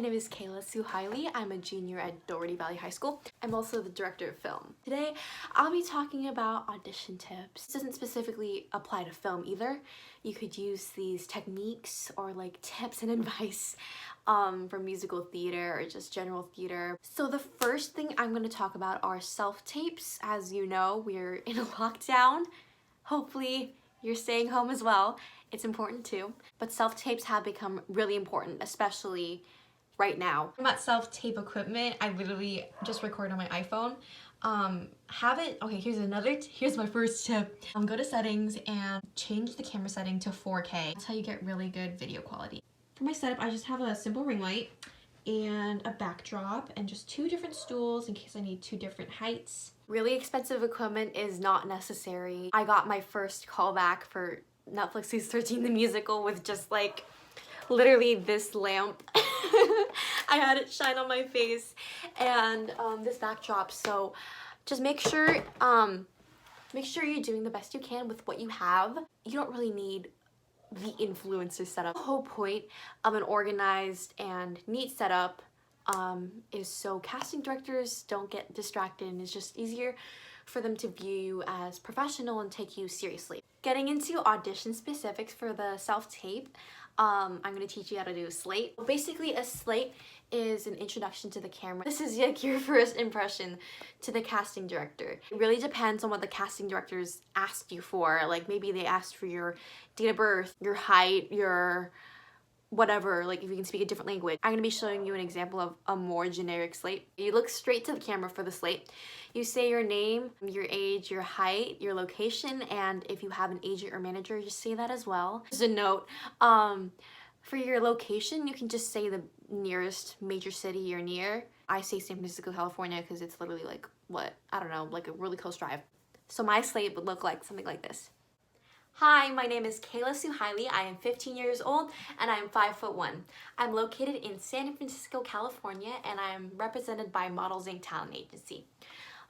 name is Kayla Suhaili. I'm a junior at Doherty Valley High School. I'm also the director of film. Today, I'll be talking about audition tips. This doesn't specifically apply to film either. You could use these techniques or like tips and advice for musical theater or just general theater. So the first thing I'm going to talk about are self-tapes. As you know, we're in a lockdown. Hopefully, you're staying home as well. It's important too. But self-tapes have become really important, especially right now. About self-tape equipment, I literally just record on my iPhone. Here's my first tip. Go to settings and change the camera setting to 4K. That's how you get really good video quality. For my setup, I just have a simple ring light and a backdrop and just 2 different stools in case I need 2 different heights. Really expensive equipment is not necessary. I got my first callback for Netflix's 13 the Musical with just like literally this lamp. I had it shine on my face and this backdrop. So just make sure you're doing the best you can with what you have. You don't really need the influencer setup. The whole point of an organized and neat setup is so casting directors don't get distracted, and it's just easier for them to view you as professional and take you seriously. Getting into audition specifics for the self-tape, I'm going to teach you how to do a slate. Basically, a slate is an introduction to the camera. This is like your first impression to the casting director. It really depends on what the casting directors asked you for. Like maybe they asked for your date of birth, your height, your whatever, like if you can speak a different language. I'm gonna be showing you an example of a more generic slate. You look straight to the camera for the slate. You say your name, your age, your height, your location, and if you have an agent or manager, just say that as well. Just a note, for your location, you can just say the nearest major city you're near. I say San Francisco, California, because it's literally like, what, I don't know, like a really close drive. So my slate would look like something like this. Hi, my name is Kayla Suhaili. I am 15 years old and I'm 5'1". I'm located in San Francisco, California, and I'm represented by Models Inc. Talent Agency.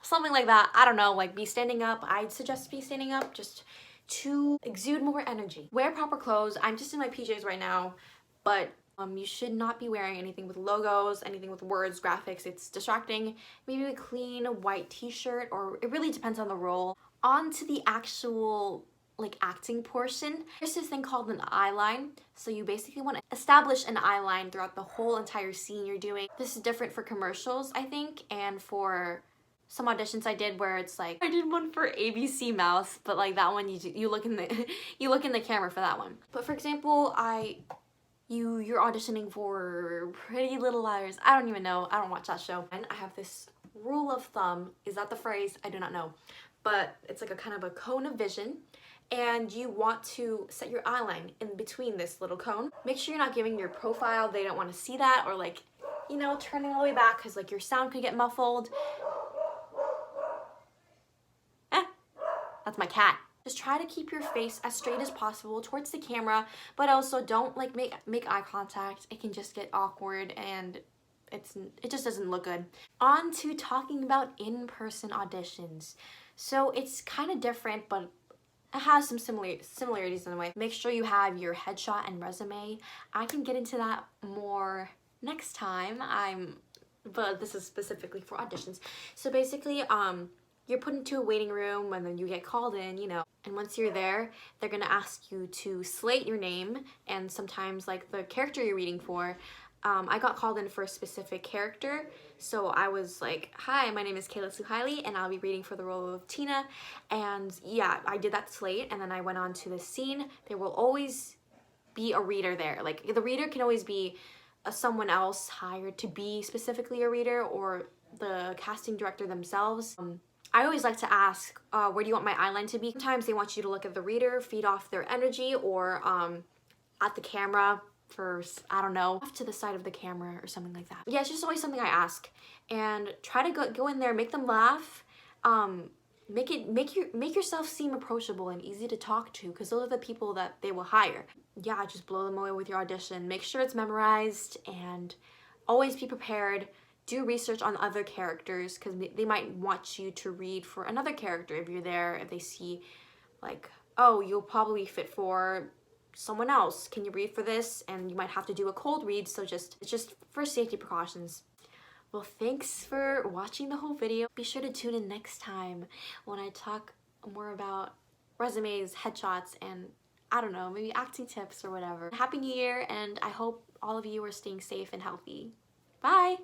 Something like that. I don't know, like be standing up. I'd suggest be standing up just to exude more energy. Wear proper clothes. I'm just in my PJs right now, but you should not be wearing anything with logos, anything with words, graphics. It's distracting. Maybe a clean white t-shirt, or it really depends on the role. On to the actual like acting portion. There's this thing called an eye line. So you basically want to establish an eye line throughout the whole entire scene you're doing. This is different for commercials, I think, and for some auditions I did where it's like, I did one for ABC Mouse, but like that one you look in the you look in the camera for that one. But for example, you're auditioning for Pretty Little Liars. I don't even know. I don't watch that show. And I have this rule of thumb. Is that the phrase? I do not know. But it's like a kind of a cone of vision. And you want to set your eye line in between this little cone. Make sure you're not giving your profile. They don't want to see that, or like, you know, turning all the way back because like your sound could get muffled. That's my cat. Just try to keep your face as straight as possible towards the camera, but also don't like make eye contact. It can just get awkward and it just doesn't look good. On to talking about in-person auditions. So it's kind of different, but it has some similarities in a way. Make sure you have your headshot and resume. I can get into that more next time. But this is specifically for auditions. So basically, you're put into a waiting room and then you get called in, you know. And once you're there, they're gonna ask you to slate your name and sometimes like the character you're reading for. I got called in for a specific character, so I was like, hi, my name is Kayla Suhaili, and I'll be reading for the role of Tina. And yeah, I did that slate, and then I went on to the scene. There will always be a reader there. Like, the reader can always be someone else hired to be specifically a reader, or the casting director themselves. I always like to ask, where do you want my eyeline to be? Sometimes they want you to look at the reader, feed off their energy, or at the camera. First, I don't know, off to the side of the camera or something like that. Yeah, it's just always something I ask, and try to go in there, make them laugh, make yourself seem approachable and easy to talk to, because those are the people that they will hire. Yeah, just blow them away with your audition. Make sure it's memorized, and always be prepared. Do research on other characters, because they might want you to read for another character if you're there. If they see like, oh, you'll probably fit for someone else, can you read for this? And you might have to do a cold read, so it's just for safety precautions. Well, thanks for watching the whole video. Be sure to tune in next time when I talk more about resumes, headshots, and I don't know, maybe acting tips or whatever. Happy New Year, and I hope all of you are staying safe and healthy. Bye!